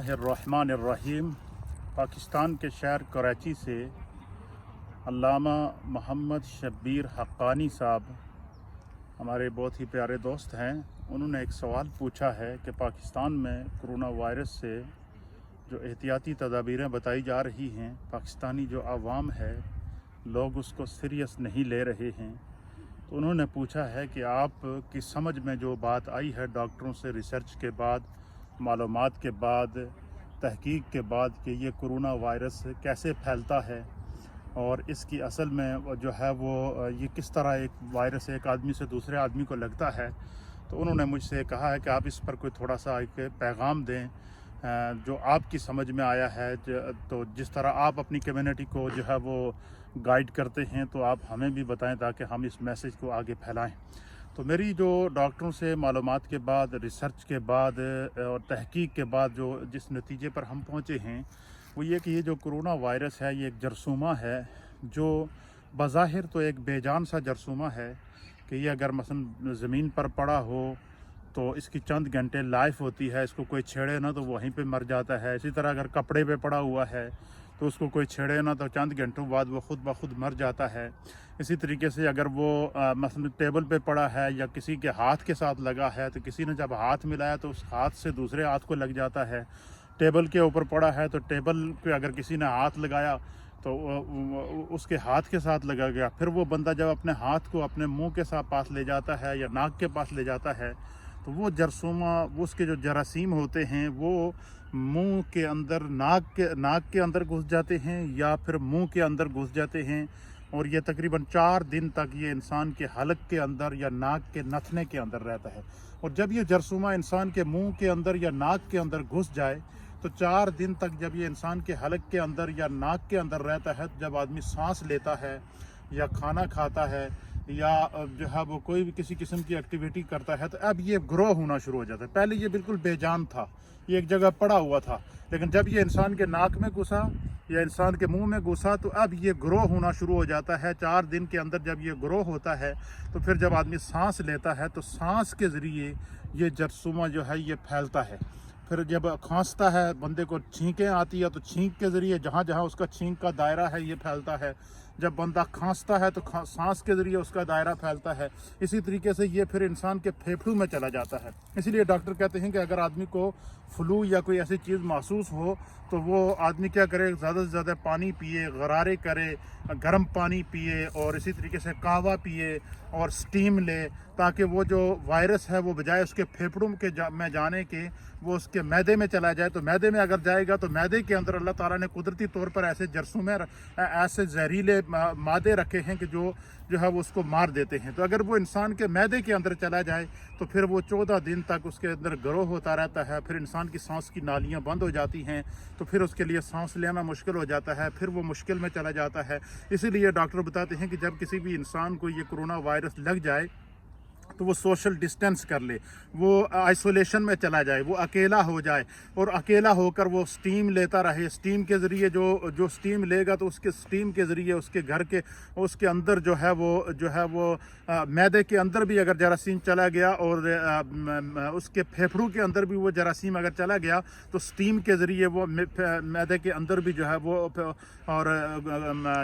रहमान पाकिस्तान के शहर कराची से अल्लामा मोहम्मद शब्बीर हक्कानी साहब हमारे बहुत ही प्यारे दोस्त हैं। उन्होंने एक सवाल पूछा है कि पाकिस्तान में कोरोना वायरस से जो एहतियाती तदाबीरें बताई जा रही हैं, पाकिस्तानी जो आवाम है लोग उसको सीरियस नहीं ले रहे हैं। तो उन्होंने पूछा है कि आप की समझ में जो बात आई है डॉक्टरों से रिसर्च के बाद, मालूमात के बाद, तहकीक के बाद कि ये कोरोना वायरस कैसे फैलता है और इसकी असल में जो है वो ये किस तरह एक वायरस एक आदमी से दूसरे आदमी को लगता है। तो उन्होंने मुझसे कहा है कि आप इस पर कोई थोड़ा सा एक पैगाम दें जो आपकी समझ में आया है। तो जिस तरह आप अपनी कम्युनिटी को जो है वो गाइड करते हैं तो आप हमें भी बताएं ताकि हम इस मैसेज को आगे फैलाएं। तो मेरी जो डॉक्टरों से मालूमात के बाद, रिसर्च के बाद और तहकीक के बाद जो जिस नतीजे पर हम पहुँचे हैं वो ये कि ये जो कोरोना वायरस है ये एक जरसूमा है जो बज़ाहिर तो एक बेजान सा जरसूमा है कि ये अगर मसलन ज़मीन पर पड़ा हो तो इसकी चंद घंटे लाइफ होती है, इसको कोई छेड़े ना तो वहीं पे मर जाता है। इसी तरह अगर कपड़े पे पड़ा हुआ है तो उसको कोई छेड़े ना तो चंद घंटों बाद वो खुद ब खुद मर जाता है। इसी तरीके से अगर वो मसलन टेबल पे पड़ा है या किसी के हाथ के साथ लगा है तो किसी ने जब हाथ मिलाया तो उस हाथ से दूसरे हाथ को लग जाता है। टेबल के ऊपर पड़ा है तो टेबल पे अगर किसी ने हाथ लगाया तो उसके हाथ के साथ लगा गया। फिर वो बंदा जब अपने हाथ को अपने मुंह के साथ पास ले जाता है या नाक के पास ले जाता है तो वो जरसूमा, वो उसके जो जरासीम होते हैं वो मुंह के अंदर, नाक के अंदर घुस जाते हैं या फिर मुंह के अंदर घुस जाते हैं और ये तकरीबन 4 दिन तक ये इंसान के हलक के अंदर या नाक के नथने के अंदर रहता है। और जब ये जरसूमा इंसान के मुंह के अंदर या नाक के अंदर घुस जाए तो 4 दिन तक जब ये इंसान के हलक के अंदर या नाक के अंदर रहता है, जब आदमी सांस लेता है या खाना खाता है या जो है वो कोई भी किसी किस्म की एक्टिविटी करता है तो अब ये ग्रो होना शुरू हो जाता है। पहले ये बिल्कुल बेजान था, ये एक जगह पड़ा हुआ था, लेकिन जब ये इंसान के नाक में घुसा या इंसान के मुंह में घुसा तो अब ये ग्रो होना शुरू हो जाता है। 4 दिन के अंदर जब ये ग्रो होता है तो फिर जब आदमी सांस लेता है तो सांस के ज़रिए ये जरसूमा जो है ये फैलता है। फिर जब खांसता है, बंदे को छींकें आती है तो छींक के ज़रिए जहाँ जहाँ उसका छींक का दायरा है ये फैलता है। जब बंदा खांसता है तो सांस के ज़रिए उसका दायरा फैलता है। इसी तरीके से ये फिर इंसान के फेफड़ों में चला जाता है। इसीलिए डॉक्टर कहते हैं कि अगर आदमी को फ्लू या कोई ऐसी चीज़ महसूस हो तो वो आदमी क्या करे, ज़्यादा से ज़्यादा पानी पिए, गरारे करे, गर्म पानी पिए और इसी तरीके से कहवा पिए और स्टीम ले, ताकि वो जो वायरस है वो बजाय उसके फेफड़ों में जाने के वो उसके मैदे में चला जाए। तो मैदे में अगर जाएगा तो मैदे के अंदर अल्लाह ताला ने कुदरती तौर पर ऐसे जरसूमे, ऐसे जहरीले मादे रखे हैं कि जो है वो उसको मार देते हैं। तो अगर वो इंसान के मैदे के अंदर चला जाए तो फिर वो 14 दिन तक उसके अंदर ग्रो होता रहता है। फिर इंसान की सांस की नालियाँ बंद हो जाती हैं तो फिर उसके लिए सांस लेना मुश्किल हो जाता है, फिर वो मुश्किल में चला जाता है। इसीलिए डॉक्टर बताते हैं कि जब किसी भी इंसान को ये कोरोना वायरस लग जाए तो वो सोशल डिस्टेंस कर ले, वो आइसोलेशन में चला जाए, वो अकेला हो जाए और अकेला होकर वो स्टीम लेता रहे। स्टीम के ज़रिए जो स्टीम लेगा तो उसके स्टीम के ज़रिए उसके घर के उसके अंदर जो है वो मैदे के अंदर भी अगर जरासीम चला गया और उसके फेफड़ों के अंदर भी वो जरासीम अगर चला गया तो स्टीम के ज़रिए वो मैदे के अंदर भी जो है वो और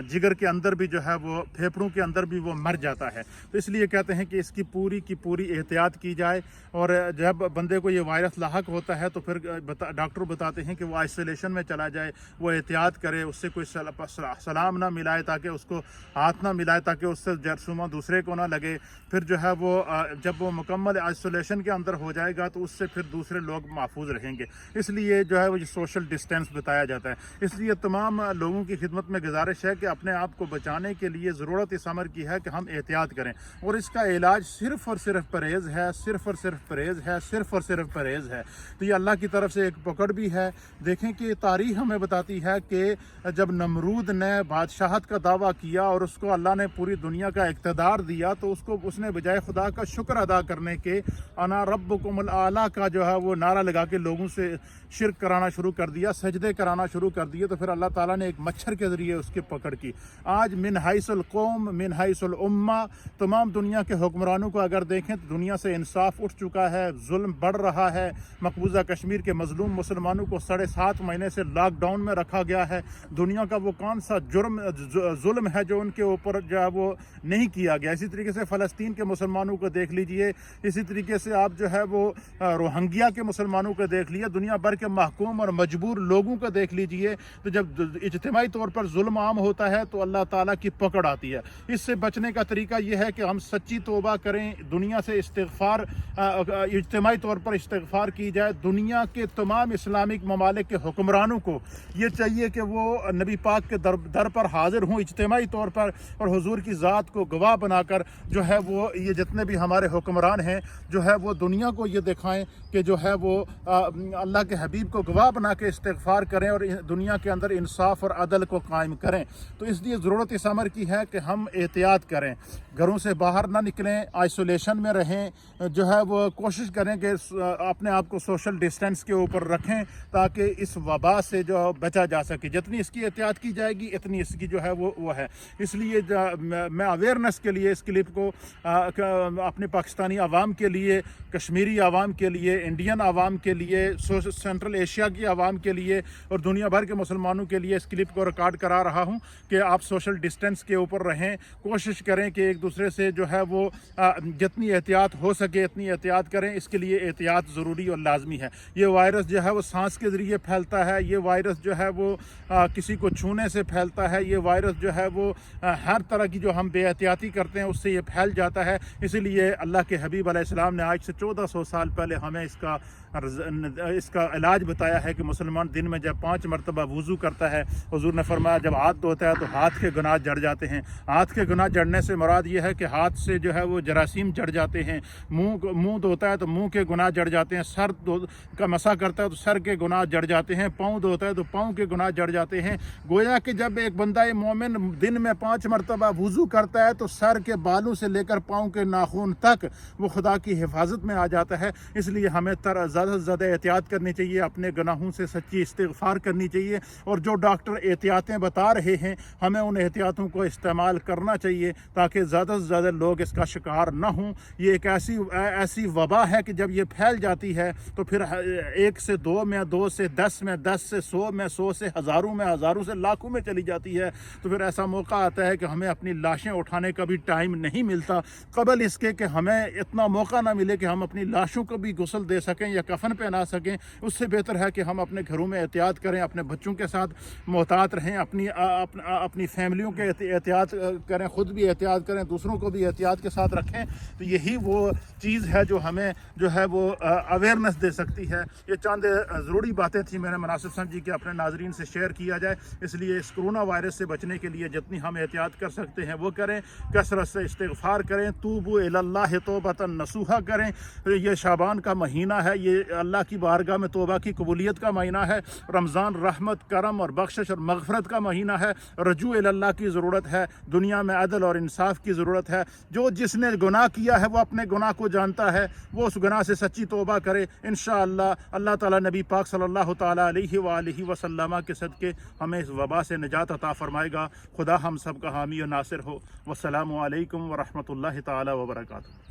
जिगर के अंदर भी जो है वो फेफड़ों के अंदर भी वो मर जाता है। तो इसलिए कहते हैं कि इसकी पूरी की पूरी एहतियात की जाए और जब बंदे को ये वायरस लाहक होता है तो फिर डॉक्टर बताते हैं कि वो आइसोलेशन में चला जाए, वो एहतियात करे, उससे कोई सलाम ना मिलाए ताकि उसको हाथ ना मिलाए ताकि उससे जरसूमा दूसरे को ना लगे। फिर जो है वो जब वो मुकम्मल आइसोलेशन के अंदर हो जाएगा तो उससे फिर दूसरे लोग महफूज रहेंगे। इसलिए जो है वो सोशल डिस्टेंस बताया जाता है। इसलिए तमाम लोगों की खिदमत में गुजारिश है कि अपने आप को बचाने के लिए ज़रूरत इस अमर की है कि हम एहतियात करें और इसका इलाज सिर्फ़ और सिर्फ परहेज़ है, सिर्फ़ और सिर्फ परहेज़ है, सिर्फ़ और सिर्फ परहेज़ है। तो ये अल्लाह की तरफ से एक पकड़ भी है। देखें कि तारीख़ हमें बताती है कि जब नमरूद ने बादशाहत का दावा किया और उसको अल्लाह ने पूरी दुनिया का इक़्तिदार दिया तो उसने बजाय खुदा का शुक्र अदा करने के अना रब्बुकुमुल आला का जो है वो नारा लगा के लोगों से शिरक कराना शुरू कर दिया, सजदे कराना शुरू कर दिए। तो फिर अल्लाह ताला ने एक मच्छर के ज़रिए उसकी पकड़ की। आज मिन हाइसुल कौम मिन हाइसुल उम्मा, तमाम दुनिया के हुक्मरानों को अगर اگر دیکھیں تو دنیا سے انصاف اٹھ چکا ہے، ظلم بڑھ رہا ہے۔ مقبوضہ کشمیر کے مظلوم مسلمانوں کو 7.5 مہینے سے لاک ڈاؤن میں رکھا گیا ہے۔ دنیا کا وہ کون سا ظلم ہے جو ان کے اوپر جو ہے وہ نہیں کیا گیا۔ اسی طریقے سے فلسطین کے مسلمانوں کو دیکھ لیجئے، اسی طریقے سے آپ جو ہے وہ روہنگیا کے مسلمانوں کو دیکھ لیجئے، دنیا بھر کے محکوم اور مجبور لوگوں کو دیکھ لیجئے۔ تو جب اجتماعی طور پر ظلم عام ہوتا ہے تو اللہ تعالیٰ کی پکڑ آتی ہے۔ اس سے بچنے کا طریقہ یہ ہے کہ ہم سچی توبہ کریں، دنیا سے استغفار، اجتماعی طور پر استغفار کی جائے۔ دنیا کے تمام اسلامک ممالک کے حکمرانوں کو یہ چاہیے کہ وہ نبی پاک کے در پر حاضر ہوں اجتماعی طور پر، اور حضور کی ذات کو گواہ بنا کر جو ہے وہ یہ جتنے بھی ہمارے حکمران ہیں جو ہے وہ دنیا کو یہ دکھائیں کہ جو ہے وہ اللہ کے حبیب کو گواہ بنا کے استغفار کریں اور دنیا کے اندر انصاف اور عدل کو قائم کریں۔ تو اس لیے ضرورت اس امر کی ہے کہ ہم احتیاط کریں، گھروں سے باہر نہ نکلیں، آئسولیشن میں رہیں، جو ہے وہ کوشش کریں کہ اپنے آپ کو سوشل ڈسٹینس کے اوپر رکھیں تاکہ اس وبا سے جو بچا جا سکے۔ جتنی اس کی احتیاط کی جائے گی اتنی اس کی جو ہے وہ ہے۔ اس لیے میں اویئرنیس کے لیے اس کلپ کو اپنے پاکستانی عوام کے لیے، کشمیری عوام کے لیے، انڈین عوام کے لیے، سینٹرل ایشیا کی عوام کے لیے اور دنیا بھر کے مسلمانوں کے لیے اس کلپ کو ریکارڈ کرا رہا ہوں کہ آپ سوشل ڈسٹینس کے اوپر رہیں، کوشش کریں کہ ایک دوسرے سے جو ہے وہ جتنی احتیاط ہو سکے اتنی احتیاط کریں۔ اس کے لیے احتیاط ضروری اور لازمی ہے۔ یہ وائرس جو ہے وہ سانس کے ذریعے پھیلتا ہے، یہ وائرس جو ہے وہ کسی کو چھونے سے پھیلتا ہے، یہ وائرس جو ہے وہ ہر طرح کی جو ہم بے احتیاطی کرتے ہیں اس سے یہ پھیل جاتا ہے۔ اسی لیے اللہ کے حبیب علیہ السلام نے آج سے 1400 سال پہلے ہمیں اس کا علاج بتایا ہے کہ مسلمان دن میں جب 5 مرتبہ وضو کرتا ہے، حضور نے فرمایا جب ہاتھ دھوتا ہے تو ہاتھ کے گناہ جڑ جاتے ہیں۔ ہاتھ کے گناہ جڑنے سے مراد یہ ہے کہ ہاتھ سے جو ہے وہ جراثیم جڑ جاتے ہیں، منہ دھوتا ہے تو منہ کے گناہ جڑ جاتے ہیں، سر کا مسح کرتا ہے تو سر کے گناہ جڑ جاتے ہیں، پاؤں دھوتا ہے تو پاؤں کے گناہ جڑ جاتے ہیں۔ گویا کہ جب ایک بندہ مومن دن میں 5 مرتبہ وضو کرتا ہے تو سر کے بالوں سے لے کر پاؤں کے ناخن تک وہ خدا کی حفاظت میں آ جاتا ہے۔ اس لیے ہمیں زیادہ سے زیادہ احتیاط کرنی چاہیے، اپنے گناہوں سے سچی استغفار کرنی چاہیے، اور جو ڈاکٹر احتیاطیں بتا رہے ہیں ہمیں ان احتیاطوں کو استعمال کرنا چاہیے تاکہ زیادہ سے زیادہ لوگ اس کا شکار نہ ہوں۔ یہ ایک ایسی وبا ہے کہ جب یہ پھیل جاتی ہے تو پھر 1 سے 2 میں، 2 سے 10 میں، 10 سے 100 میں، 100 سے ہزاروں میں، ہزاروں سے لاکھوں میں چلی جاتی ہے۔ تو پھر ایسا موقع آتا ہے کہ ہمیں اپنی لاشیں اٹھانے کا بھی ٹائم نہیں ملتا، قبل اس کے کہ ہمیں اتنا موقع نہ ملے کہ ہم اپنی لاشوں کو بھی غسل دے سکیں یا کفن پہنا سکیں۔ اس سے بہتر ہے کہ ہم اپنے گھروں میں احتیاط کریں، اپنے بچوں کے ساتھ محتاط رہیں، اپنی فیملیوں کے احتیاط کریں، خود بھی احتیاط کریں، دوسروں کو بھی احتیاط کے ساتھ رکھیں۔ تو یہی وہ چیز ہے جو ہمیں جو ہے وہ اویئرنیس دے سکتی ہے۔ یہ چند ضروری باتیں تھیں، میں نے مناسب سمجھی کہ اپنے ناظرین سے شیئر کیا جائے۔ اس لیے اس کرونا وائرس سے بچنے کے لیے جتنی ہم احتیاط کر سکتے ہیں وہ کریں، کثرت سے استغفار کریں، توبوا الی اللہ توبۃ نصوحا کریں۔ یہ شعبان کا مہینہ ہے، یہ اللہ کی بارگاہ میں توبہ کی قبولیت کا مہینہ ہے۔ رمضان رحمت، کرم اور بخشش اور مغفرت کا مہینہ ہے۔ رجوع الی اللہ کی ضرورت ہے، دنیا میں عدل اور انصاف کی ضرورت ہے۔ جس نے گناہ کیا ہے وہ اپنے گناہ کو جانتا ہے، وہ اس گناہ سے سچی توبہ کرے۔ انشاءاللہ اللہ تعالیٰ نبی پاک صلی اللہ تعالیٰ علیہ وآلہ وسلم کے صدقے ہمیں اس وبا سے نجات عطا فرمائے گا۔ خدا ہم سب کا حامی و ناصر ہو۔ والسلام علیکم ورحمۃ اللہ تعالیٰ وبرکاتہ۔